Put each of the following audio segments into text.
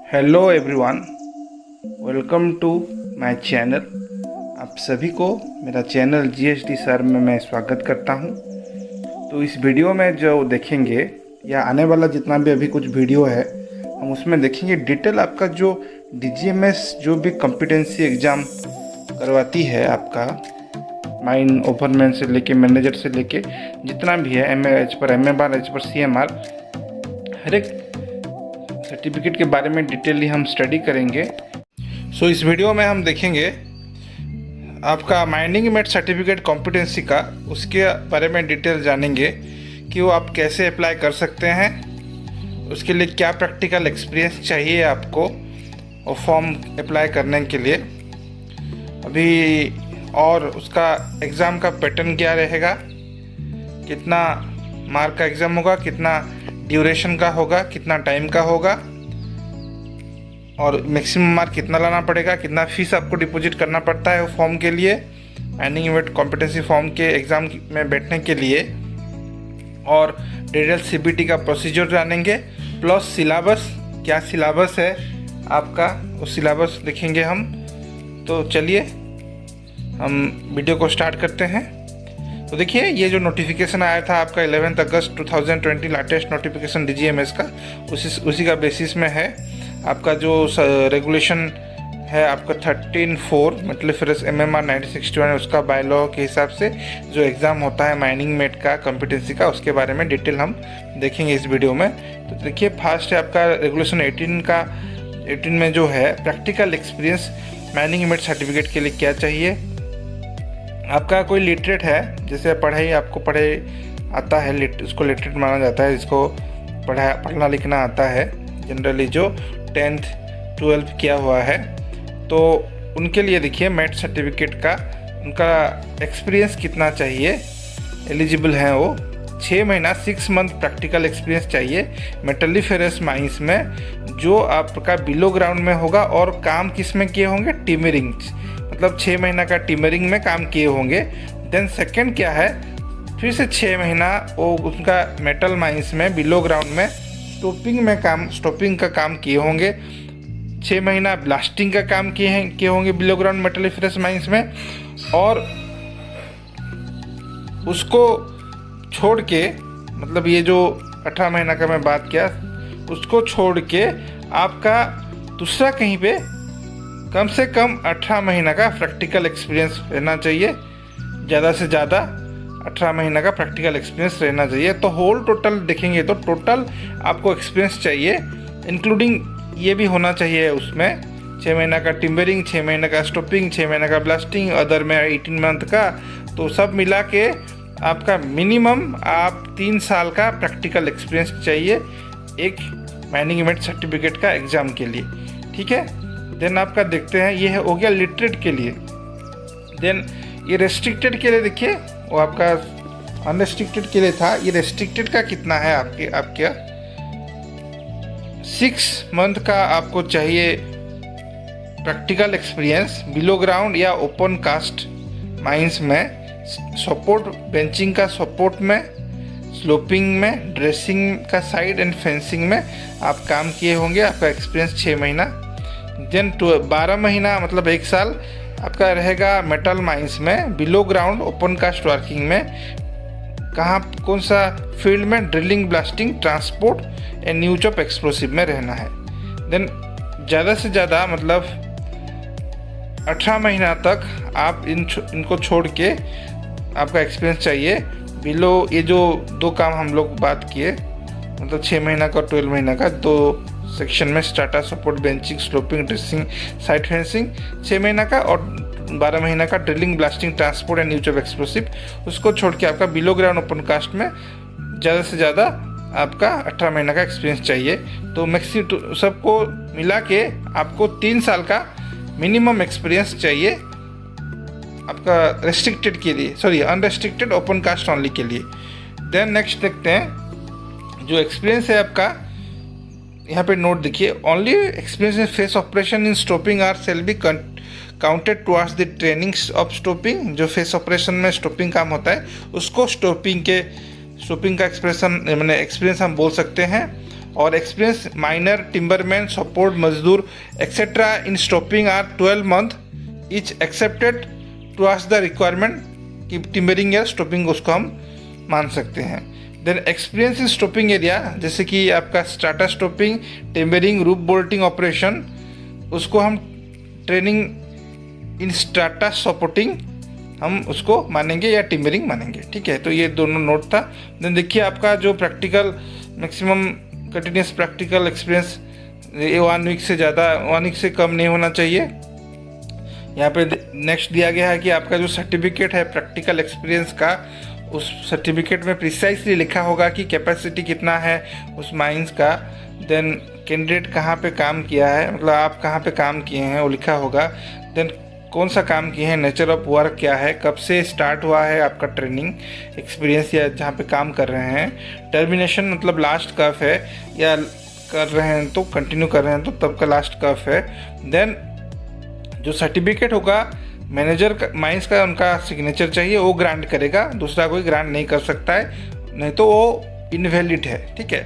Hello everyone, welcome to my channel. आप सभी को मेरा चैनल जीएसडी सर में मैं स्वागत करता हूं। तो इस वीडियो में जो देखेंगे या आने वाला जितना भी अभी कुछ वीडियो है, हम उसमें देखेंगे डिटेल आपका जो डीजीएमएस जो भी कॉम्पिटेंसी एग्ज़ाम करवाती है, आपका माइन ओवरमैन से लेके मैनेजर से लेके जितना भी है, एच पर CMR, हर एक सर्टिफिकेट के बारे में डिटेली हम स्टडी करेंगे। सो इस वीडियो में हम देखेंगे आपका माइनिंग मेट सर्टिफिकेट कॉम्पिटेंसी का, उसके बारे में डिटेल जानेंगे कि वो आप कैसे अप्लाई कर सकते हैं, उसके लिए क्या प्रैक्टिकल एक्सपीरियंस चाहिए आपको और फॉर्म अप्लाई करने के लिए अभी, और उसका एग्ज़ाम का पैटर्न क्या रहेगा, कितना मार्क का एग्ज़ाम होगा, कितना ड्यूरेशन का होगा, कितना टाइम का होगा, और मैक्सिमम मार्क कितना लाना पड़ेगा, कितना फीस आपको डिपॉजिट करना पड़ता है वो फॉर्म के लिए, माइनिंग मेट कॉम्पिटेंसी फॉर्म के एग्ज़ाम में बैठने के लिए, और डिटेल सीबीटी का प्रोसीजर जानेंगे, प्लस सिलेबस, क्या सिलेबस है आपका, उस सिलेबस देखेंगे हम। तो चलिए हम वीडियो को स्टार्ट करते हैं। तो देखिए, ये जो नोटिफिकेशन आया था आपका 11 अगस्त 2020, लेटेस्ट नोटिफिकेशन डीजीएमएस का, उसी का बेसिस में है आपका जो रेगुलेशन है आपका 13(4) मतलब फिर MMR 1961, उसका बाय लॉ के हिसाब से जो एग्ज़ाम होता है माइनिंग मेट का कॉम्पिटेंसी का, उसके बारे में डिटेल हम देखेंगे इस वीडियो में। तो देखिए, फर्स्ट है आपका रेगुलेशन 18 में जो है practical experience mining met certificate के लिए क्या चाहिए। आपका कोई लिटरेट है, जैसे आपको पढ़े आता है, उसको लिटरेट माना जाता है, जिसको पढ़ना लिखना आता है, जनरली जो 10th 12th किया हुआ है, तो उनके लिए देखिए मेट सर्टिफिकेट का उनका एक्सपीरियंस कितना चाहिए, एलिजिबल हैं वो 6 महीना 6 मंथ प्रैक्टिकल एक्सपीरियंस चाहिए मेटलिफेरस माइंस में, जो आपका बिलो ग्राउंड में होगा, और काम किस में किए होंगे, टिमरिंग, मतलब 6 महीना का टिमरिंग में काम किए होंगे। देन सेकंड क्या है, फिर से 6 महीना वो उनका मेटल माइंस में बिलो ग्राउंड में स्टॉपिंग का काम किए होंगे, 6 महीना ब्लास्टिंग का काम किए होंगे बिलो ग्राउंड मेटलिफेरस माइंस में, और उसको छोड़ के, मतलब ये जो 18 महीना का मैं बात किया, उसको छोड़ के आपका दूसरा कहीं पे कम से कम 18 महीना का प्रैक्टिकल एक्सपीरियंस रहना चाहिए, ज़्यादा से ज़्यादा 18 महीना का प्रैक्टिकल एक्सपीरियंस रहना चाहिए। तो होल टोटल देखेंगे तो टोटल आपको एक्सपीरियंस चाहिए, इंक्लूडिंग ये भी होना चाहिए उसमें 6 महीना का टिम्बरिंग, 6 महीने का स्टॉपिंग, 6 महीने का ब्लास्टिंग, अदर में 18 मंथ का, तो सब मिला के आपका मिनिमम आप 3 साल का प्रैक्टिकल एक्सपीरियंस चाहिए एक माइनिंग मेट सर्टिफिकेट का एग्ज़ाम के लिए, ठीक है। देन आपका देखते हैं, ये हो गया लिटरेट के लिए। देन ये रेस्ट्रिक्टेड के लिए देखिए, वो आपका अनरेस्ट्रिक्टेड के लिए था, ये रेस्ट्रिक्टेड का कितना है आपके 6 मंथ का आपको चाहिए प्रैक्टिकल एक्सपीरियंस बिलो ग्राउंड या ओपन कास्ट माइंस में, सपोर्ट बेंचिंग का सपोर्ट में, स्लोपिंग में, ड्रेसिंग का साइड एंड फेंसिंग में आप काम किए होंगे, आपका एक्सपीरियंस 6 महीना। देन 12 महीना मतलब 1 साल आपका रहेगा मेटल माइंस में, below ground open cast working में, कहाँ कौन सा फील्ड में, drilling, blasting, transport and use of explosive में रहना है। देन ज़्यादा से ज़्यादा मतलब 18 महीना तक आप इनको छोड़ के आपका एक्सपीरियंस चाहिए बिलो, ये जो 2 काम हम लोग बात किए, मतलब 6 महीना का और 12 महीना का, 2 सेक्शन में, starter, support, benching, sloping, dressing, side fencing 6 महीना का, और 12 महीना का drilling, blasting, transport and use of explosive, उसको छोड़ के आपका बिलो ग्राउंड ओपन कास्ट में ज़्यादा से ज़्यादा आपका 18 महीना का एक्सपीरियंस चाहिए। तो मैक्सिमम सबको मिला के आपको 3 साल का मिनिमम एक्सपीरियंस चाहिए आपका रेस्ट्रिक्टेड के लिए, sorry unrestricted open cast only के लिए। देन नेक्स्ट देखते हैं, जो एक्सपीरियंस है आपका, यहाँ पे नोट देखिए, only experience in face operation in stopping are shall be counted towards the trainings of stopping. जो फेस ऑपरेशन में स्टॉपिंग काम होता है, उसको स्टॉपिंग का एक्सप्रेशन मैंने एक्सपीरियंस हम बोल सकते हैं। और एक्सपीरियंस माइनर, टिम्बरमैन, सपोर्ट मजदूर etcetera in stopping are 12 month each accepted to ask the requirement कि टिम्बरिंग या स्टॉपिंग उसको हम मान सकते हैं। Then experience in stopping area, जैसे कि आपका starter stopping, timbering, roof bolting operation, उसको हम ट्रेनिंग इन स्टार्टर सपोर्टिंग हम उसको मानेंगे या टिम्बरिंग मानेंगे। ठीक है, तो ये दोनों नोट था। देन देखिए आपका जो practical maximum continuous practical experience 1 week से ज़्यादा, 1 वीक से कम नहीं होना चाहिए। यहाँ पे नेक्स्ट दिया गया है कि आपका जो सर्टिफिकेट है प्रैक्टिकल एक्सपीरियंस का, उस सर्टिफिकेट में प्रिसाइसली लिखा होगा कि कैपेसिटी कितना है उस माइंस का। देन कैंडिडेट कहाँ पे काम किया है, मतलब आप कहाँ पे काम किए हैं वो लिखा होगा। देन कौन सा काम किए हैं, नेचर ऑफ वर्क क्या है, कब से स्टार्ट हुआ है आपका ट्रेनिंग एक्सपीरियंस या जहाँ पे काम कर रहे हैं। टर्मिनेशन मतलब लास्ट कब है, या कर रहे हैं तो कंटिन्यू कर रहे हैं तो तब का लास्ट कब है। देन जो सर्टिफिकेट होगा मैनेजर का, माइंस का उनका सिग्नेचर चाहिए, वो ग्रांट करेगा, दूसरा कोई ग्रांट नहीं कर सकता है, नहीं तो वो इनवैलिड है। ठीक है।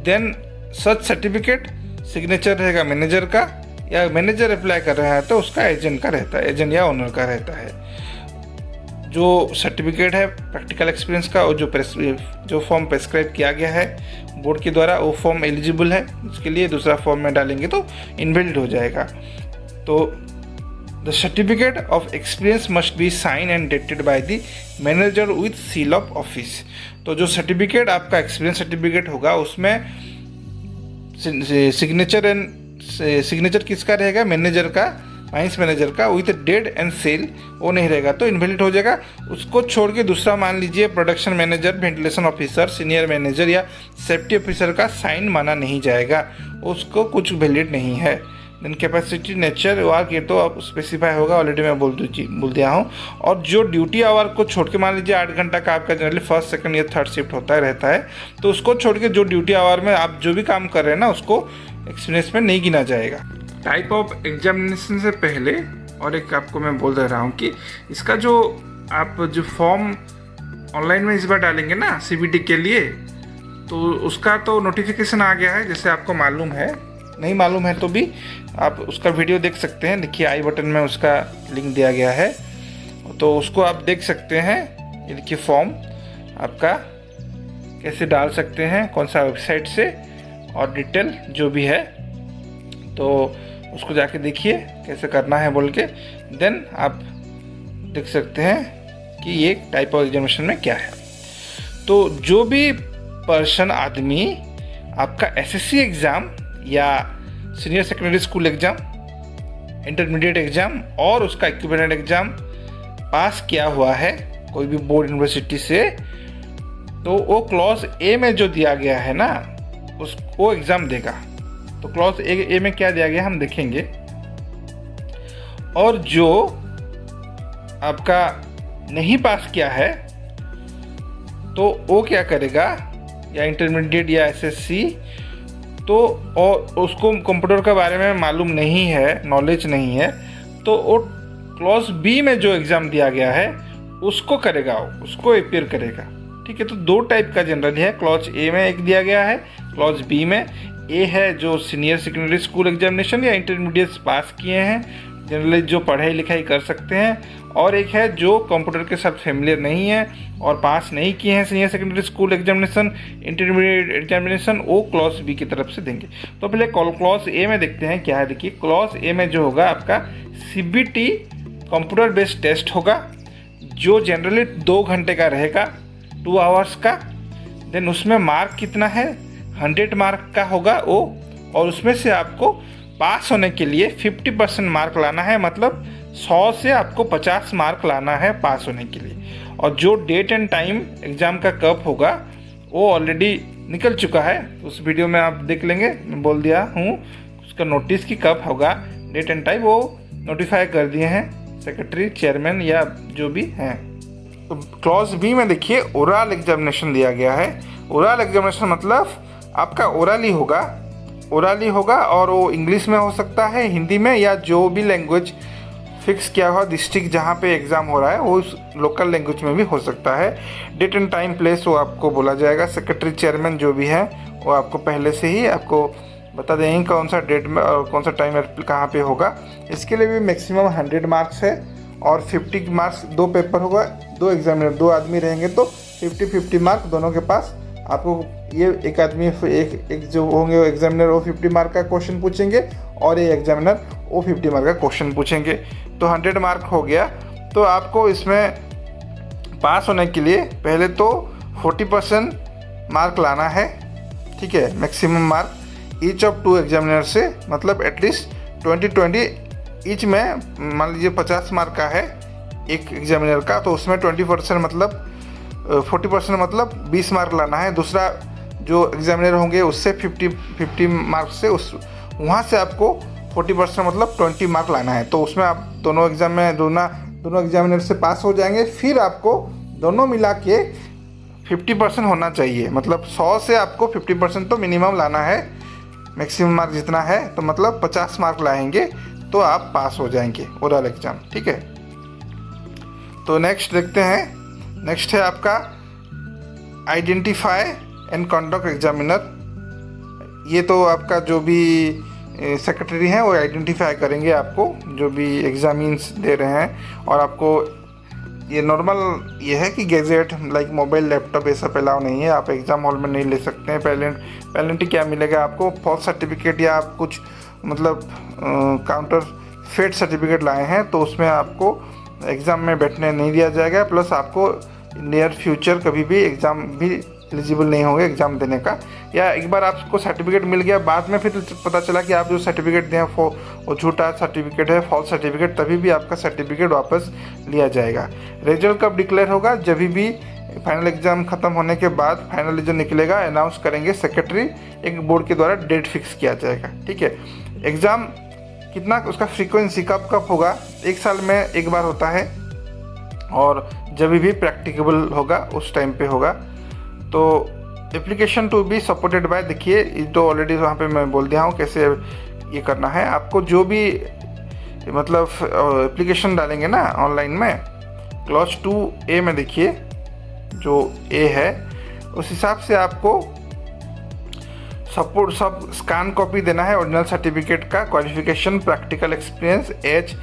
देन सच सर्टिफिकेट सिग्नेचर रहेगा मैनेजर का, या मैनेजर अप्लाई कर रहा है तो उसका एजेंट का रहता है, एजेंट या ओनर का रहता है। जो सर्टिफिकेट है प्रैक्टिकल एक्सपीरियंस का, और जो फॉर्म प्रेस्क्राइब किया गया है बोर्ड के द्वारा, वो फॉर्म एलिजिबल है उसके लिए, दूसरा फॉर्म में डालेंगे तो इनवैलिड हो जाएगा। तो the certificate of experience must be sign and dated by the manager with seal of office. तो जो सर्टिफिकेट आपका एक्सपीरियंस सर्टिफिकेट होगा उसमें सिग्नेचर किसका रहेगा, मैनेजर का, माइंस मैनेजर का, विथ डेट एंड सेल, वो नहीं रहेगा तो इनवैलिड हो जाएगा। उसको छोड़ के दूसरा मान लीजिए production manager, ventilation officer, senior manager या सेफ्टी ऑफिसर का साइन माना नहीं जाएगा, उसको कुछ वैलिड नहीं है। देन कैपेसिटी, नेचर वर्क, ये तो अब स्पेसिफाई होगा, ऑलरेडी मैं बोल दिया हूँ। और जो ड्यूटी आवर को छोड़ के, मान लीजिए 8 घंटा का आपका जनरली फर्स्ट, सेकंड या थर्ड शिफ्ट होता रहता है, तो उसको छोड़ के जो ड्यूटी आवर में आप जो भी काम कर रहे हैं ना, उसको एक्सपीरियंस में नहीं गिना जाएगा। टाइप ऑफ एग्जामिनेशन से पहले और एक आपको मैं बोल दे रहा हूँ कि इसका जो आप जो फॉर्म ऑनलाइन में इस बार डालेंगे ना CBT के लिए, तो उसका तो नोटिफिकेशन आ गया है, जैसे आपको मालूम है, नहीं मालूम है तो भी आप उसका वीडियो देख सकते हैं। देखिए आई बटन में उसका लिंक दिया गया है, तो उसको आप देख सकते हैं। ये देखिए फॉर्म आपका कैसे डाल सकते हैं, कौन सा वेबसाइट से, और डिटेल जो भी है, तो उसको जाके देखिए कैसे करना है बोल के। देन आप देख सकते हैं कि ये टाइप ऑफ एग्जामिनेशन में क्या है। तो जो भी पर्सन आदमी आपका SSC एग्ज़ाम या senior secondary school exam, intermediate exam और उसका इक्विवेलेंट एग्ज़ाम पास किया हुआ है कोई भी बोर्ड यूनिवर्सिटी से, तो वो क्लॉज A में जो दिया गया है ना, वो एग्ज़ाम देगा। तो क्लॉज A में क्या दिया गया हम देखेंगे। और जो आपका नहीं पास किया है तो वो क्या करेगा, या इंटरमीडिएट या SSC, तो और उसको कंप्यूटर के बारे में मालूम नहीं है, नॉलेज नहीं है, तो वो क्लॉज B में जो एग्ज़ाम दिया गया है उसको करेगा, उसको अपीयर करेगा। ठीक है। तो 2 टाइप का जनरली है, क्लॉज A में एक दिया गया है, क्लॉज B में। A है जो सीनियर सेकेंडरी स्कूल एग्जामिनेशन या इंटरमीडिएट पास किए हैं, जनरली जो पढ़ाई लिखाई कर सकते हैं, और एक है जो कंप्यूटर के साथ फेमिलियर नहीं है और पास नहीं किए हैं senior secondary school examination, intermediate examination, वो क्लॉज B की तरफ से देंगे। तो पहले क्लॉज A में देखते हैं क्या है। देखिए क्लॉज A में जो होगा आपका CBT कंप्यूटर बेस्ड टेस्ट होगा, जो जनरली 2 घंटे का रहेगा, 2 आवर्स का। देन उसमें मार्क कितना है, 100 मार्क का होगा वो, और उसमें से आपको पास होने के लिए 50% मार्क लाना है, मतलब 100 से आपको 50 मार्क लाना है पास होने के लिए। और जो डेट एंड टाइम एग्ज़ाम का कब होगा वो ऑलरेडी निकल चुका है, उस वीडियो में आप देख लेंगे, मैं बोल दिया हूँ उसका नोटिस की कब होगा, डेट एंड टाइम वो नोटिफाई कर दिए हैं सेक्रेटरी, चेयरमैन या जो भी हैं। तो क्लॉज B में देखिए ओरल एग्जामिनेशन दिया गया है। ओरल एग्जामिनेशन मतलब आपका ओरली होगा, और वो इंग्लिश में हो सकता है, हिंदी में, या जो भी लैंग्वेज फिक्स किया हुआ डिस्ट्रिक्ट जहाँ पे एग्ज़ाम हो रहा है वो उस लोकल लैंग्वेज में भी हो सकता है। डेट एंड टाइम प्लेस वो आपको बोला जाएगा। सेक्रेटरी चेयरमैन जो भी है वो आपको पहले से ही आपको बता देंगे कौन सा डेट में और कौन सा टाइम कहाँ पे होगा। इसके लिए भी मैक्सिमम 100 मार्क्स है और 50 मार्क्स 2 पेपर होगा, 2 एग्जामिनर 2 आदमी रहेंगे तो 50-50 मार्क दोनों के पास। आपको ये एक आदमी एक जो होंगे वो एग्जामिनर वो 50 मार्क का क्वेश्चन पूछेंगे और ये एग्जामिनर वो 50 मार्क का क्वेश्चन पूछेंगे, तो 100 मार्क हो गया। तो आपको इसमें पास होने के लिए पहले तो 40% मार्क लाना है, ठीक है, maximum mark each of 2 examiner से, मतलब एटलीस्ट 20 ईच में मान लीजिए 50 मार्क का है एक एग्जामिनर का, तो उसमें 20% मतलब 40% मतलब 20 मार्क लाना है। दूसरा जो एग्जामिनर होंगे उससे 50 मार्क से उस वहाँ से आपको 40% मतलब 20 मार्क लाना है। तो उसमें आप दोनों एग्जाम में दोनों एग्जामिनर से पास हो जाएंगे। फिर आपको दोनों मिला के 50% होना चाहिए, मतलब 100 से आपको 50% तो मिनिमम लाना है। मैक्सिमम मार्क जितना है तो मतलब 50 मार्क लाएंगे तो आप पास हो जाएंगे ओरल एग्ज़ाम, ठीक है। तो नेक्स्ट देखते हैं। नेक्स्ट है आपका आइडेंटिफाई एंड कंडक्ट एग्जामिनर। ये तो आपका जो भी सेक्रेटरी हैं वो आइडेंटिफाई करेंगे आपको जो भी एग्जामिन्स दे रहे हैं। और आपको ये नॉर्मल ये है कि गैजेट लाइक मोबाइल लैपटॉप ये सब अलाउ नहीं है, आप एग्ज़ाम हॉल में नहीं ले सकते हैं। पेनल्टी क्या मिलेगा आपको, फॉल्स सर्टिफिकेट या आप कुछ मतलब काउंटर फेट सर्टिफिकेट लाए हैं तो उसमें आपको एग्ज़ाम में बैठने नहीं दिया जाएगा। प्लस आपको नियर फ्यूचर कभी भी एग्ज़ाम भी एलिजिबल नहीं होंगे एग्ज़ाम देने का। या एक बार आपको सर्टिफिकेट मिल गया, बाद में फिर पता चला कि आप जो सर्टिफिकेट दें वो झूठा सर्टिफिकेट है, फॉल्स सर्टिफिकेट, तभी भी आपका सर्टिफिकेट वापस लिया जाएगा। रिजल्ट कब डिक्लेयर होगा, जब भी फाइनल एग्ज़ाम ख़त्म होने के बाद फाइनल रिजल्ट निकलेगा, अनाउंस करेंगे सेक्रेटरी, एक बोर्ड के द्वारा डेट फिक्स किया जाएगा, ठीक है। एग्ज़ाम कितना उसका फ्रीक्वेंसी कब होगा, 1 साल में एक बार होता है और जब भी प्रैक्टिकेबल होगा उस टाइम पे होगा। तो application to be supported by, देखिए ये तो ऑलरेडी वहाँ पे मैं बोल दिया हूँ कैसे ये करना है। आपको जो भी मतलब एप्लीकेशन डालेंगे ना ऑनलाइन में, क्लॉज 2A में देखिए जो A है उस हिसाब से आपको सपोर्ट सब स्कैन कॉपी देना है ओरिजिनल सर्टिफिकेट का, qualification, practical experience, as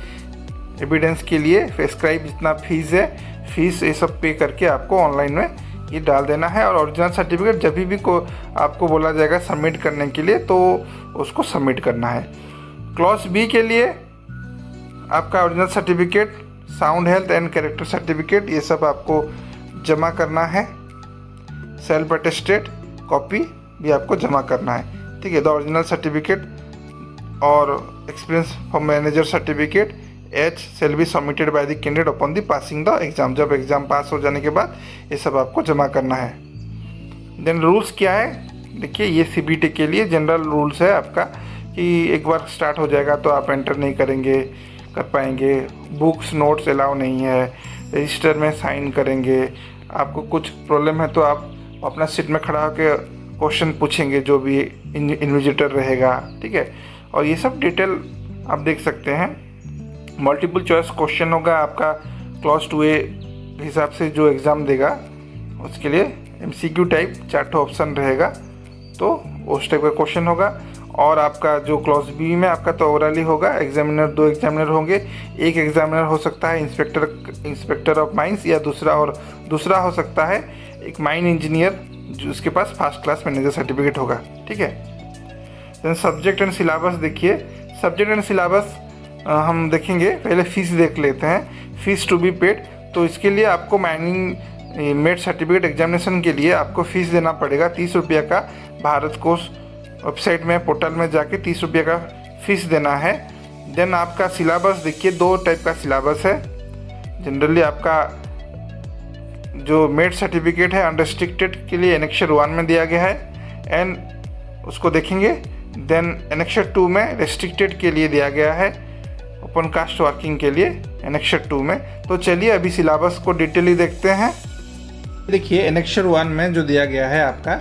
evidence के लिए प्रेस्क्राइब जितना फीस ये सब पे करके आपको ऑनलाइन में ये डाल देना है। और ओरिजिनल सर्टिफिकेट जब भी आपको बोला जाएगा सबमिट करने के लिए तो उसको सबमिट करना है। क्लॉज B के लिए आपका original certificate, sound health and character certificate ये सब आपको जमा करना है। सेल्फ अटेस्टेड कॉपी भी आपको जमा करना है, ठीक है। द ओरिजिनल सर्टिफिकेट और experience for manager certificate H shall be submitted by the candidate upon the passing the exam, जब एग्ज़ाम पास हो जाने के बाद ये सब आपको जमा करना है। देन रूल्स क्या है, देखिए ये CBT के लिए जनरल रूल्स है आपका कि एक बार स्टार्ट हो जाएगा तो आप एंटर नहीं कर पाएंगे। बुक्स नोट्स अलाउ नहीं है, रजिस्टर में साइन करेंगे। आपको कुछ प्रॉब्लम है तो आप अपना सीट में खड़ा होकर क्वेश्चन पूछेंगे जो भी इन्विजिलेटर रहेगा, ठीक है। और ये सब डिटेल आप देख सकते हैं। मल्टीपल चॉइस क्वेश्चन होगा आपका क्लॉज 2A हिसाब से जो एग्ज़ाम देगा उसके लिए MCQ टाइप 4 ऑप्शन रहेगा तो उस टाइप का क्वेश्चन होगा। और आपका जो क्लॉज B में आपका तो ओरली होगा, एग्जामिनर 2 एग्जामिनर होंगे, एक एग्जामिनर हो सकता है इंस्पेक्टर ऑफ माइंस या दूसरा हो सकता है एक माइन इंजीनियर जिसके पास फर्स्ट क्लास मैनेजर सर्टिफिकेट होगा, ठीक है। देन सब्जेक्ट एंड सिलेबस देखिए, सब्जेक्ट एंड सिलेबस हम देखेंगे, पहले फ़ीस देख लेते हैं। फ़ीस टू बी पेड, तो इसके लिए आपको माइनिंग मेड सर्टिफिकेट एग्जामिनेशन के लिए आपको फ़ीस देना पड़ेगा 30 रुपये का। भारत कोश वेबसाइट में पोर्टल में जाके 30 रुपये का फ़ीस देना है। देन आपका सिलेबस देखिए, 2 टाइप का सिलेबस है। जनरली आपका जो मेड सर्टिफिकेट है अनरेस्ट्रिक्टेड के लिए एनेक्चर 1 में दिया गया है एंड उसको देखेंगे। देन एनेक्चर 2 में रेस्ट्रिक्टेड के लिए दिया गया है, ओपन कास्ट वर्किंग के लिए एनेक्चर 2 में। तो चलिए अभी सिलेबस को डिटेली देखते हैं। देखिए एनेक्चर 1 में जो दिया गया है आपका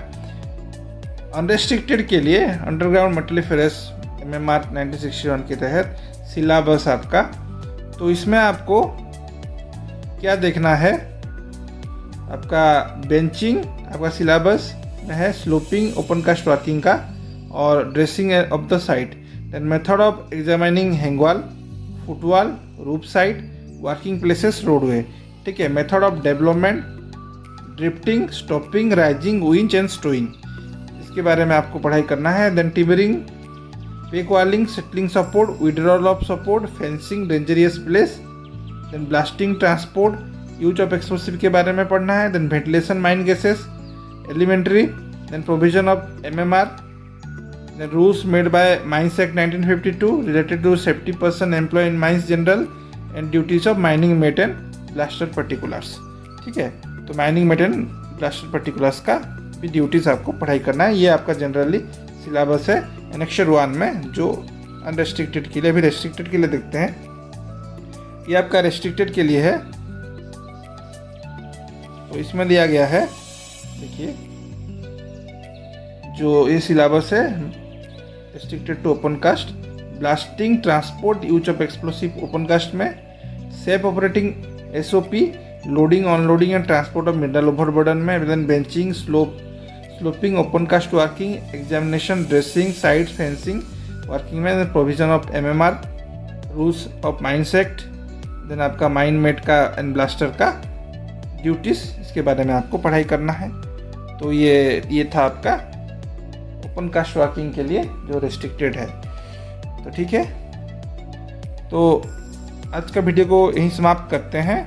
अनरेस्ट्रिक्टेड के लिए अंडरग्राउंड मल्टीफेरस MMR 1961 के तहत सिलेबस आपका तो इसमें आपको क्या देखना है, आपका बेंचिंग आपका सिलेबस में है, स्लोपिंग ओपन कास्ट वर्किंग का और dressing of the site, then method of examining hangwall, footwall, roof site, working places, roadway. ठीक है, method of development, drifting, stoping, raising, winch and stowing, इसके बारे में आपको पढ़ाई करना है। Then timbering, pack walling, settling support, withdrawal of support, fencing, dangerous place, then blasting, transport, use of explosive के बारे में पढ़ना है। Then ventilation, mine gases, elementary, then provision of MMR, then rules made by mines act 1952 related to safety person employ in mines general and duties of mining mate and blaster particulars. ठीक है, तो mining mate and blaster particulars का भी duties आपको पढ़ाई करना है। ये आपका जनरली सिलेबस है एनेक्चर 1 में, जो अनरेस्ट्रिक्टेड के लिए। अभी रेस्ट्रिक्टेड के लिए देखते हैं, ये आपका रेस्ट्रिक्टेड के लिए है। तो इसमें दिया गया है, देखिए जो ये सिलेबस है, restricted to open cast, blasting, transport, use of explosive open cast में, safe operating SOP, loading, unloading and transport of mineral overburden में, then benching, sloping, open cast working, examination, dressing, side, fencing working में, provision of MMR, rules of mines act, then आपका mine mate का and blaster का duties, इसके बारे में आपको पढ़ाई करना है। तो ये था आपका ओपन कास्ट वर्किंग के लिए जो रेस्ट्रिक्टेड है। तो ठीक है, तो आज का वीडियो को यहीं समाप्त करते हैं।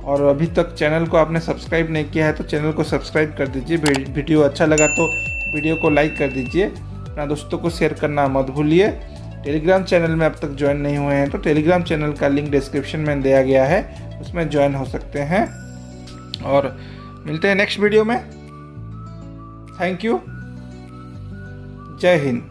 और अभी तक चैनल को आपने सब्सक्राइब नहीं किया है तो चैनल को सब्सक्राइब कर दीजिए। वीडियो अच्छा लगा तो वीडियो को लाइक कर दीजिए, अपना दोस्तों को शेयर करना मत भूलिए। टेलीग्राम चैनल में अब तक ज्वाइन नहीं हुए हैं तो टेलीग्राम चैनल का लिंक डिस्क्रिप्शन में दिया गया है, उसमें ज्वाइन हो सकते हैं। और मिलते हैं नेक्स्ट वीडियो में। थैंक यू, जय हिंद।